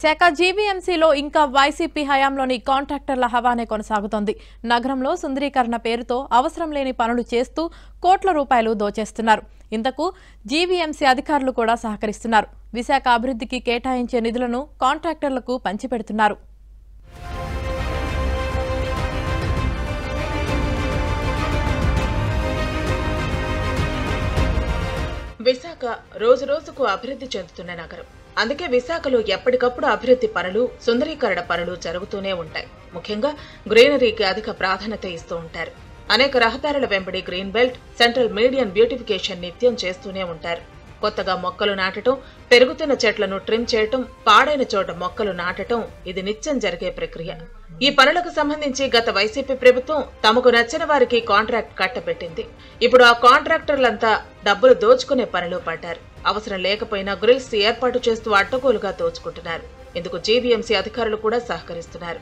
శాఖ జీవీఎంసీలో ఇంకా వైసీపీ హయాంలోని కాంట్రాక్టర్ల హవానే కొనసాగుతోంది. నగరంలో సుందరీకరణ పేరుతో అవసరం లేని పనులు చేస్తూ కోట్ల రూపాయలు దోచేస్తున్నారు. ఇంతకు జీవీఎంసీ అధికారులు కూడా సహకరిస్తున్నారు. విశాఖ అభివృద్ధికి కేటాయించే నిధులను కాంట్రాక్టర్లకు పంచిపెడుతున్నారు. విశాఖ రోజు రోజుకు అభివృద్ధి చెందుతున్న నగరం. అందుకే విశాఖలో ఎప్పటికప్పుడు అభివృద్ధి పనులు, సుందరీకరణ పనులు జరుగుతూనే ఉంటాయి. ముఖ్యంగా గ్రీనరీకి అధిక ప్రాధాన్యత ఇస్తూ ఉంటారు. అనేక రహదారుల వెంబడి green belt, central median beautification నిత్యం చేస్తూనే ఉంటారు. కొత్తగా మొక్కలు నాటడం, పెరుగుతున్న చెట్లను ట్రిమ్ చేయటం, పాడైన చోట మొక్కలు నాటటం ఇది నిత్యం జరిగే ప్రక్రియ. ఈ పనులకు సంబంధించి గత వైసీపీ ప్రభుత్వం తమకు నచ్చిన వారికి కాంట్రాక్ట్ కట్టబెట్టింది. ఇప్పుడు ఆ కాంట్రాక్టర్లంతా డబ్బులు దోచుకునే పనిలో పడ్డారు. అవసరం లేకపోయినా గ్రిల్స్ ఏర్పాటు చేస్తూ అడ్డగోలుగా దోచుకుంటున్నారు. ఇందుకు జీవీఎంసీ అధికారులు కూడా సహకరిస్తున్నారు.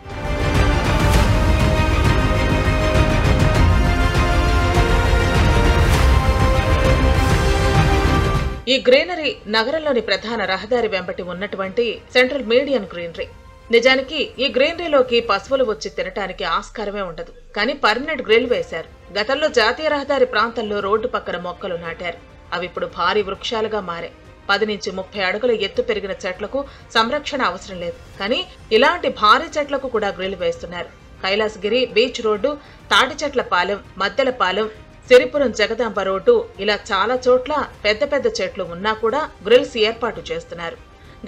ఈ గ్రీనరీ నగరంలోని ప్రధాన రహదారి వెంబటి ఉన్నటువంటి సెంట్రల్ మీడియన్ గ్రీనరీ. నిజానికి ఈ గ్రీనరీలోకి పశువులు వచ్చి తినటానికి ఆస్కారమే ఉండదు. కానీ పర్మనెంట్ గ్రిల్ వేశారు. గతంలో జాతీయ రహదారి ప్రాంతంలో రోడ్డు పక్కన మొక్కలు నాటారు. అవి ఇప్పుడు భారీ వృక్షాలుగా మారాయి. 10 నుంచి 30 అడుగుల ఎత్తు పెరిగిన చెట్లకు సంరక్షణ అవసరం లేదు. కానీ ఇలాంటి భారీ చెట్లకు కూడా గ్రిల్ వేస్తున్నారు. కైలాసగిరి బీచ్ రోడ్డు, తాటి చెట్ల పాలెం, మద్దెల పాలెం, సిరిపురం జగదాంబ రోడ్డు ఇలా చాలా చోట్ల పెద్ద పెద్ద చెట్లు ఉన్నా కూడా గ్రిల్స్ ఏర్పాటు చేస్తున్నారు.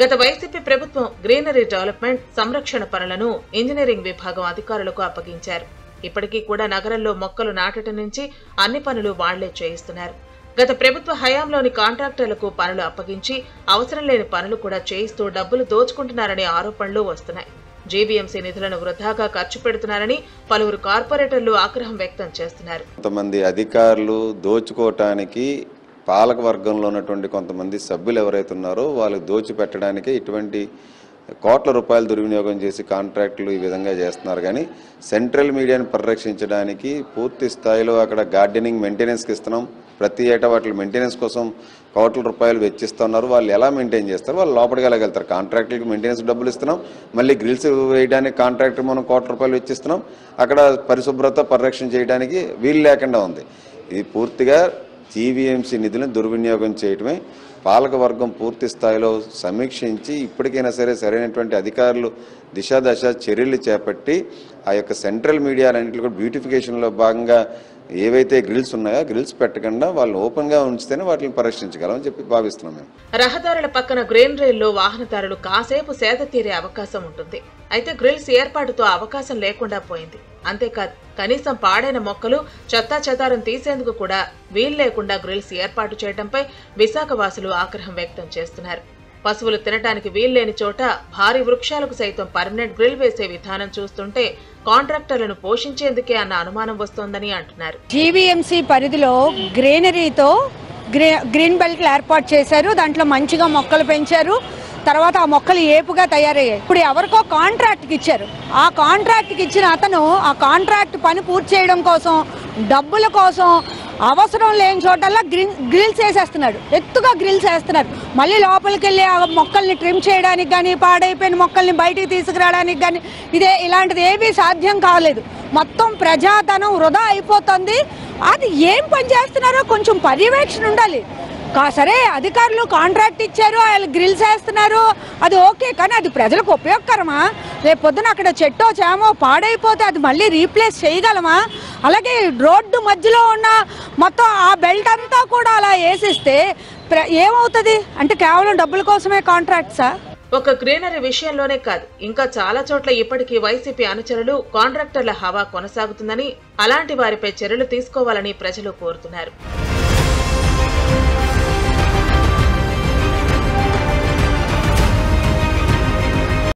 గత వైసీపీ ప్రభుత్వం గ్రీనరీ డెవలప్మెంట్, సంరక్షణ పనులను ఇంజనీరింగ్ విభాగం అధికారులకు అప్పగించారు. ఇప్పటికీ కూడా నగరంలో మొక్కలు నాటడం నుంచి అన్ని పనులు వాళ్లే చేయిస్తున్నారు. గత ప్రభుత్వ హయాంలోని కాంట్రాక్టర్లకు పనులు అప్పగించి అవసరం లేని పనులు కూడా చేయిస్తూ డబ్బులు దోచుకుంటున్నారనే ఆరోపణలు వస్తున్నాయి. జీవీఎంసీ నిధులను వృధాగా ఖర్చు పెడుతున్నారని పలువురు కార్పొరేటర్లు ఆగ్రహం వ్యక్తం చేస్తున్నారు. కొంతమంది అధికారులు దోచుకోవటానికి పాలక వర్గంలో ఉన్నటువంటి కొంతమంది సభ్యులు ఎవరైతే ఉన్నారో వాళ్ళు దోచిపెట్టడానికి ఇటువంటి కోట్ల రూపాయలు దుర్వినియోగం చేసి కాంట్రాక్టులు ఈ విధంగా చేస్తున్నారు. కానీ సెంట్రల్ మీడియాను పరిరక్షించడానికి పూర్తి స్థాయిలో అక్కడ గార్డెనింగ్ మెయింటెనెన్స్కి ఇస్తున్నాం. ప్రతి ఏటా వాటి మెయింటెనెన్స్ కోసం కోట్ల రూపాయలు వెచ్చిస్తున్నారు. వాళ్ళు ఎలా మెయింటైన్ చేస్తారు? వాళ్ళు లోపలికి వెళ్ళగలుగుతారు. కాంట్రాక్టులకి మెయింటెనెన్స్ డబ్బులు ఇస్తున్నాం, మళ్ళీ గ్రిల్స్ వేయడానికి కాంట్రాక్టర్ మనం కోట్ల రూపాయలు వెచ్చిస్తున్నాం. అక్కడ పరిశుభ్రత పరిరక్షణ చేయడానికి వీలు లేకుండా ఉంది. ఇది పూర్తిగా జీవీఎంసీ నిధులను దుర్వినియోగం చేయటమే. పాలక వర్గం పూర్తి స్థాయిలో సమీక్షించి ఇప్పటికైనా సరైనటువంటి అధికారులు దిశ చర్యలు చేపట్టి ఆ యొక్క సెంట్రల్ మీడియా అన్నింటిలో కూడా బ్యూటిఫికేషన్లో భాగంగా ఏవైతే గ్రిల్స్ ఉన్నాయో గ్రిల్స్ పెట్టకుండా వాళ్ళు ఓపెన్ గా ఉంచితేనే వాటిని పరిరక్షించగలమని చెప్పి భావిస్తున్నాం మేము. రహదారుల పక్కన గ్రీనరీల్లో వాహనదారులు కాసేపు సేద తీరే అవకాశం ఉంటుంది. అయితే గ్రిల్స్ ఏర్పాటుతో అవకాశం లేకుండా పోయింది. అంతేకాదు కనీసం పాడైన మొక్కలు, చెత్తా చెదారం తీసేందుకు కూడా వీలు లేకుండా గ్రిల్స్ ఏర్పాటు చేయడంపై విశాఖ వాసులు ఆగ్రహం వ్యక్తం చేస్తున్నారు. పశువులు తినటానికి వీల్లేని చోట భారీ వృక్షాలకు సైతం పర్మనెంట్ గ్రిల్ వేసే విధానం చూస్తుంటే కాంట్రాక్టర్లను పోషించేందుకే అన్న అనుమానం వస్తోందని అంటున్నారు. జీవీఎంసీ పరిధిలో గ్రీనరీతో గ్రీన్ బెల్ట్ ఏర్పాటు చేశారు. దాంట్లో మంచిగా మొక్కలు పెంచారు. తర్వాత ఆ మొక్కలు ఏపుగా తయారయ్యాయి. ఇప్పుడు ఎవరికో కాంట్రాక్ట్కి ఇచ్చారు. ఆ కాంట్రాక్ట్కి ఇచ్చిన అతను ఆ కాంట్రాక్ట్ పని పూర్తి చేయడం కోసం, డబ్బుల కోసం అవసరం లేని చోటల్లా గ్రిల్స్ వేసేస్తున్నాడు. ఎత్తుగా గ్రిల్స్ వేస్తున్నారు. మళ్ళీ లోపలికి వెళ్ళి ఆ మొక్కల్ని ట్రిమ్ చేయడానికి కానీ, పాడైపోయిన మొక్కల్ని బయటికి తీసుకురావడానికి కానీ ఇలాంటిది ఏమీ సాధ్యం కాలేదు. మొత్తం ప్రజాధనం వృధా అయిపోతుంది. అది ఏం పని చేస్తున్నారో కొంచెం పర్యవేక్షణ ఉండాలి. సరే అధికారులు కాంట్రాక్ట్ ఇచ్చారు, వాళ్ళు గ్రిల్స్ వేస్తున్నారు, అది ఓకే. కానీ అది ప్రజలకు ఉపయోగకరమా? రేపు పొద్దున అక్కడ చెట్టో చేమో పాడైపోతే అది మళ్ళీ రీప్లేస్ చేయగలమా? అలాగే రోడ్డు మధ్యలో ఉన్న మొత్తం ఆ బెల్ట్ అంతా కూడా అలా వేసిస్తే ఏమవుతుంది? అంటే కేవలం డబ్బుల కోసమే కాంట్రాక్ట్సా? ఒక గ్రీనరీ విషయంలోనే కాదు, ఇంకా చాలా చోట్ల ఇప్పటికీ వైసీపీ అనుచరులు, కాంట్రాక్టర్ల హవా కొనసాగుతుందని, అలాంటి వారిపై చర్యలు తీసుకోవాలని ప్రజలు కోరుతున్నారు.